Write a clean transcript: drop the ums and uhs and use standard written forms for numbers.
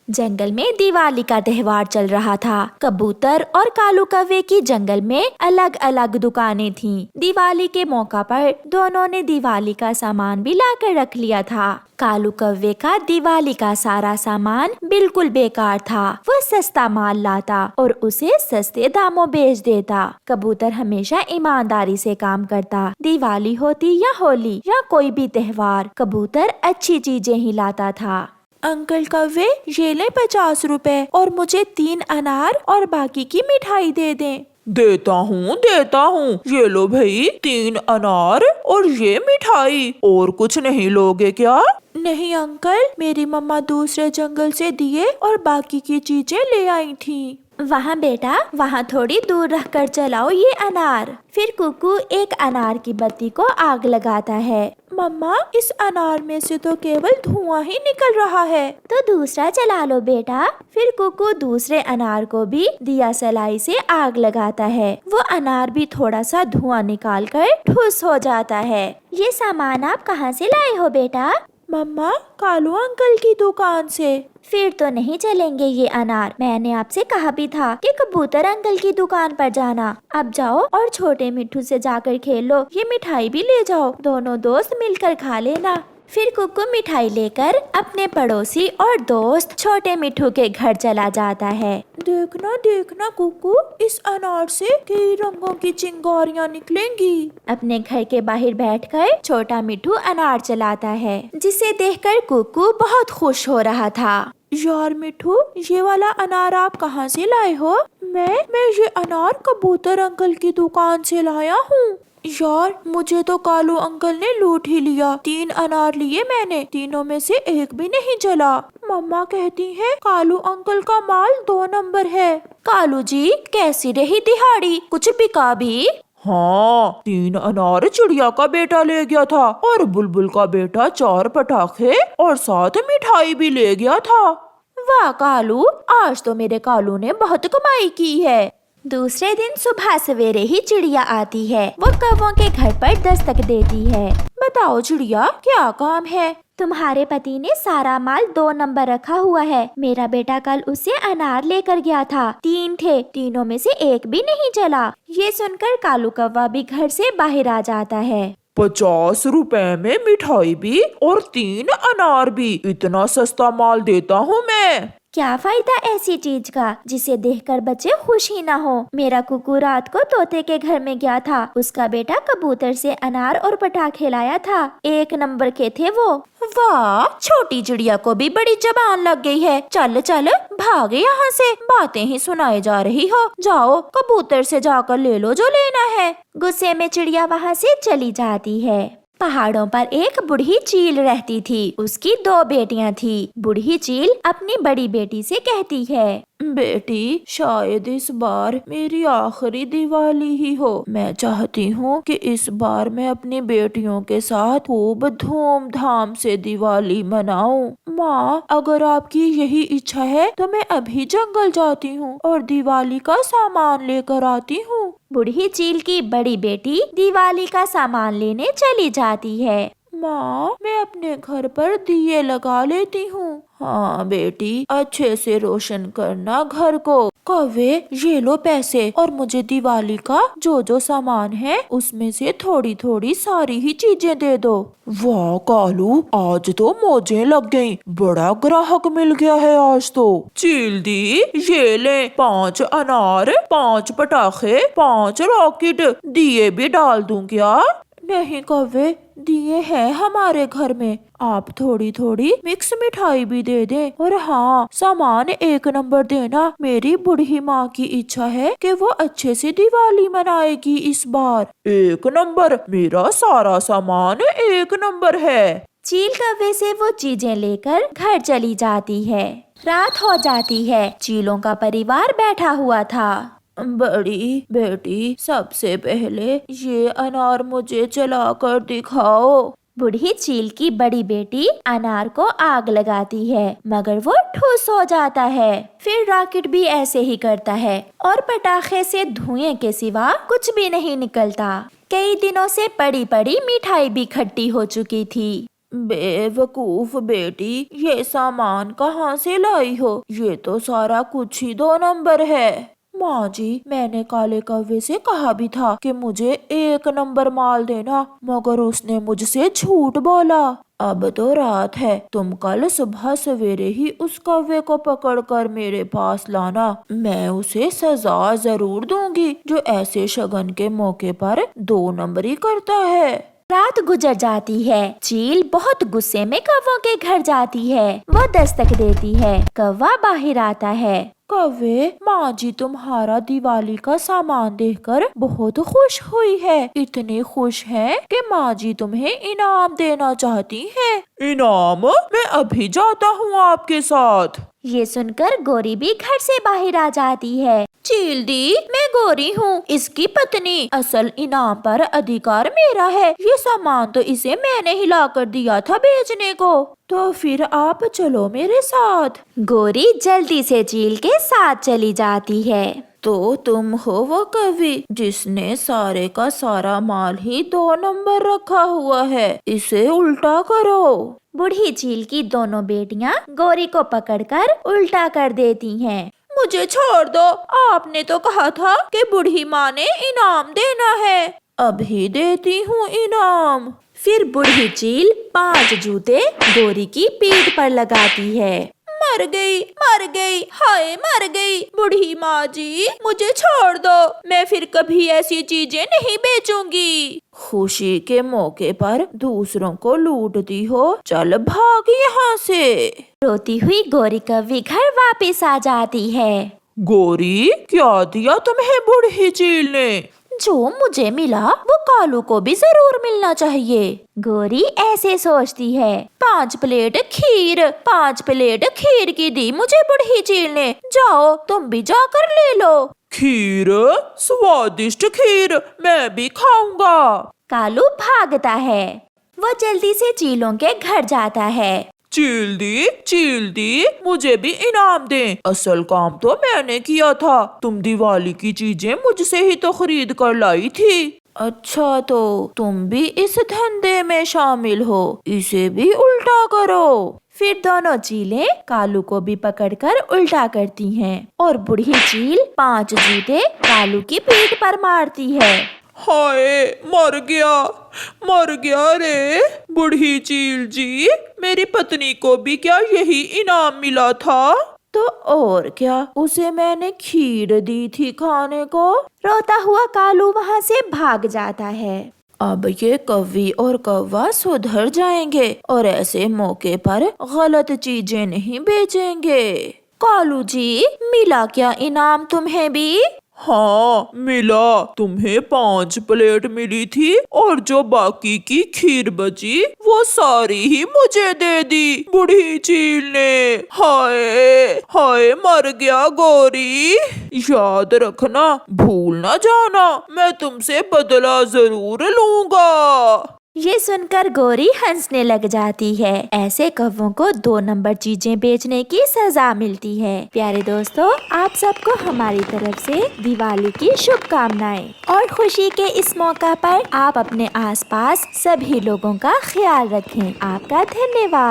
जंगल में दिवाली का त्योहार चल रहा था। कबूतर और कालू कौवे की जंगल में अलग अलग दुकानें थीं। दिवाली के मौका पर दोनों ने दिवाली का सामान भी लाकर रख लिया था। कालू कौवे का दिवाली का सारा सामान बिल्कुल बेकार था। वो सस्ता माल लाता और उसे सस्ते दामों बेच देता। कबूतर हमेशा ईमानदारी से काम करता। दिवाली होती या होली या कोई भी त्योहार, कबूतर अच्छी चीजें ही लाता था। अंकल कौवे, ये ले 50 रुपए और मुझे 3 अनार और बाकी की मिठाई दे दें। देता हूँ, ये लो भाई 3 अनार और ये मिठाई। और कुछ नहीं लोगे क्या? नहीं अंकल, मेरी मम्मा दूसरे जंगल से दिए और बाकी की चीजें ले आई थी। वहाँ बेटा, वहाँ थोड़ी दूर रखकर चलाओ ये अनार। फिर कुकू एक अनार की बत्ती को आग लगाता है। मम्मा, इस अनार में से तो केवल धुआं ही निकल रहा है। तो दूसरा जला लो बेटा। फिर कुकू दूसरे अनार को भी दिया सलाई से आग लगाता है। वो अनार भी थोड़ा सा धुआं निकाल कर ठुस हो जाता है। ये सामान आप कहाँ से लाए हो बेटा? मम्मा, कालू अंकल की दुकान से। फिर तो नहीं चलेंगे ये अनार। मैंने आपसे कहा भी था कि कबूतर अंकल की दुकान पर जाना। अब जाओ और छोटे मिट्ठू से जाकर खेल लो। ये मिठाई भी ले जाओ, दोनों दोस्त मिलकर खा लेना। फिर कुकू मिठाई लेकर अपने पड़ोसी और दोस्त छोटे मिट्ठू के घर चला जाता है। देखना देखना कुकू, इस अनार से कई रंगों की चिंगारियाँ निकलेंगी। अपने घर के बाहर बैठकर छोटा मिट्ठू अनार चलाता है, जिसे देखकर कुकू बहुत खुश हो रहा था। यार मिट्ठू, ये वाला अनार आप कहाँ से लाए हो? मैं ये अनार कबूतर अंकल की दुकान से लाया हूँ। यार, मुझे तो कालू अंकल ने लूट ही लिया। 3 अनार लिए मैंने, तीनों में से एक भी नहीं जला। मम्मा कहती है कालू अंकल का माल 2 नंबर है। कालू जी, कैसी रही दिहाड़ी? कुछ बिका भी? हाँ, 3 अनार चिड़िया का बेटा ले गया था और बुलबुल का बेटा 4 पटाखे और 7 मिठाई भी ले गया था। वाह कालू, आज तो मेरे कालू ने बहुत कमाई की है। दूसरे दिन सुबह सवेरे ही चिड़िया आती है। वो कौवों के घर पर दस्तक देती है। बताओ चिड़िया, क्या काम है? तुम्हारे पति ने सारा माल 2 नंबर रखा हुआ है। मेरा बेटा कल उसे अनार लेकर गया था। 3 थे, तीनों में से एक भी नहीं जला। ये सुनकर कालू कौवा भी घर से बाहर आ जाता है। 50 रुपए में मिठाई भी और 3 अनार भी, इतना सस्ता माल देता हूँ मैं। क्या फायदा ऐसी चीज का जिसे देखकर बच्चे खुश ही ना हो। मेरा कुकू रात को तोते के घर में गया था। उसका बेटा कबूतर से अनार और पटाखे लाया था। 1 नंबर के थे वो। वाह, छोटी चिड़िया को भी बड़ी जबान लग गई है। चल चल, भागे यहाँ से, बातें ही सुनाए जा रही हो। जाओ, कबूतर से जाकर ले लो जो लेना है। गुस्से में चिड़िया वहाँ से चली जाती है। पहाड़ों पर एक बूढ़ी चील रहती थी। उसकी 2 बेटियां थी। बूढ़ी चील अपनी बड़ी बेटी से कहती है, बेटी, शायद इस बार मेरी आखिरी दिवाली ही हो। मैं चाहती हूँ कि इस बार मैं अपनी बेटियों के साथ खूब धूमधाम से दिवाली मनाऊं। माँ, अगर आपकी यही इच्छा है तो मैं अभी जंगल जाती हूँ और दिवाली का सामान लेकर आती हूँ। बूढ़ी चील की बड़ी बेटी दिवाली का सामान लेने चली जाती है। माँ, मैं अपने घर पर दिए लगा लेती हूँ। हाँ बेटी, अच्छे से रोशन करना घर को। कौवे, ये लो पैसे और मुझे दिवाली का जो जो सामान है उसमें से थोड़ी थोड़ी सारी ही चीजें दे दो। वाह कालू, आज तो मौजें लग गईं। बड़ा ग्राहक मिल गया है आज तो। चील दी, ये ले 5 अनार, 5 पटाखे, 5 रॉकेट, दिए भी डाल दूं क्या? नहीं कौवे, दिए हैं हमारे घर में। आप थोड़ी थोड़ी मिक्स मिठाई भी दे दें। और हाँ, सामान 1 नंबर देना। मेरी बूढ़ी माँ की इच्छा है कि वो अच्छे से दिवाली मनाएगी इस बार। 1 नंबर, मेरा सारा सामान 1 नंबर है। चील कौवे से वो चीजें लेकर घर चली जाती है। रात हो जाती है। चीलों का परिवार बैठा हुआ था। बड़ी बेटी, सबसे पहले ये अनार मुझे जलाकर दिखाओ। बूढ़ी चील की बड़ी बेटी अनार को आग लगाती है, मगर वो ठुस हो जाता है। फिर रॉकेट भी ऐसे ही करता है और पटाखे से धुएं के सिवा कुछ भी नहीं निकलता। कई दिनों से पड़ी पड़ी मिठाई भी खट्टी हो चुकी थी। बेवकूफ बेटी, ये सामान कहाँ से लाई हो? ये तो सारा कुछ ही 2 नंबर है। माँ जी, मैंने काले कौवे से कहा भी था कि मुझे 1 नंबर माल देना, मगर उसने मुझसे झूठ बोला। अब तो रात है, तुम कल सुबह सवेरे ही उस कौवे को पकड़कर मेरे पास लाना। मैं उसे सजा जरूर दूंगी जो ऐसे शगन के मौके पर 2 नंबरी करता है। रात गुजर जाती है। चील बहुत गुस्से में कौवों के घर जाती है। वो दस्तक देती है। कौवा बाहर आता है। कौवे, माँ जी तुम्हारा दिवाली का सामान देखकर बहुत खुश हुई है। इतनी खुश है कि माँ जी तुम्हें इनाम देना चाहती हैं। इनाम? मैं अभी जाता हूँ आपके साथ। ये सुनकर गोरी भी घर से बाहर आ जाती है। चील दी, मैं गोरी हूँ, इसकी पत्नी। असल इनाम पर अधिकार मेरा है। ये सामान तो इसे मैंने ही ला कर दिया था बेचने को। तो फिर आप चलो मेरे साथ। गोरी जल्दी से चील के साथ चली जाती है। तो तुम हो वो कवि जिसने सारे का सारा माल ही 2 नंबर रखा हुआ है। इसे उल्टा करो। बूढ़ी चील की दोनों बेटियां गोरी को पकड़कर उल्टा कर देती हैं। मुझे छोड़ दो, आपने तो कहा था कि बूढ़ी माँ ने इनाम देना है। अभी देती हूँ इनाम। फिर बूढ़ी चील 5 जूते गोरी की पीठ पर लगाती है। मर गई, हाय मर गई। बूढ़ी माँ जी, मुझे छोड़ दो, मैं फिर कभी ऐसी चीजें नहीं बेचूंगी। खुशी के मौके पर दूसरों को लूटती हो, चल भाग यहाँ से। रोती हुई गोरी कौवी घर वापस आ जाती है। गोरी, क्या दिया तुम्हें बूढ़ी चील ने? जो मुझे मिला वो कालू को भी जरूर मिलना चाहिए। गोरी ऐसे सोचती है। 5 प्लेट खीर की दी मुझे बूढ़ी चील ने। जाओ तुम भी जाकर ले लो। खीर? स्वादिष्ट खीर, मैं भी खाऊंगा। कालू भागता है। वो जल्दी से चीलों के घर जाता है। चील दी, मुझे भी इनाम दें। असल काम तो मैंने किया था। तुम दिवाली की चीजें मुझसे ही तो खरीद कर लाई थी। अच्छा, तो तुम भी इस धंधे में शामिल हो। इसे भी उल्टा करो। फिर दोनों चीलें कालू को भी पकड़कर उल्टा करती हैं और बूढ़ी चील 5 जूते कालू की पीठ पर मारती है। हाय, मर गया रे। बूढ़ी चील जी, मेरी पत्नी को भी क्या यही इनाम मिला था? तो और क्या, उसे मैंने खीर दी थी खाने को। रोता हुआ कालू वहाँ से भाग जाता है। अब ये कौवी और कौवा सुधर जाएंगे और ऐसे मौके पर गलत चीजें नहीं बेचेंगे। कालू जी, मिला क्या इनाम तुम्हें भी? हाँ मिला। तुम्हें 5 प्लेट मिली थी और जो बाकी की खीर बची वो सारी ही मुझे दे दी बूढ़ी चील ने। हाय मर गया गोरी। याद रखना, भूल ना जाना, मैं तुमसे बदला जरूर लूंगा। ये सुनकर गोरी हंसने लग जाती है। ऐसे कौवों को 2 नंबर चीजें बेचने की सजा मिलती है। प्यारे दोस्तों, आप सबको हमारी तरफ से दिवाली की शुभकामनाएं। और खुशी के इस मौका पर आप अपने आसपास सभी लोगों का ख्याल रखें। आपका धन्यवाद।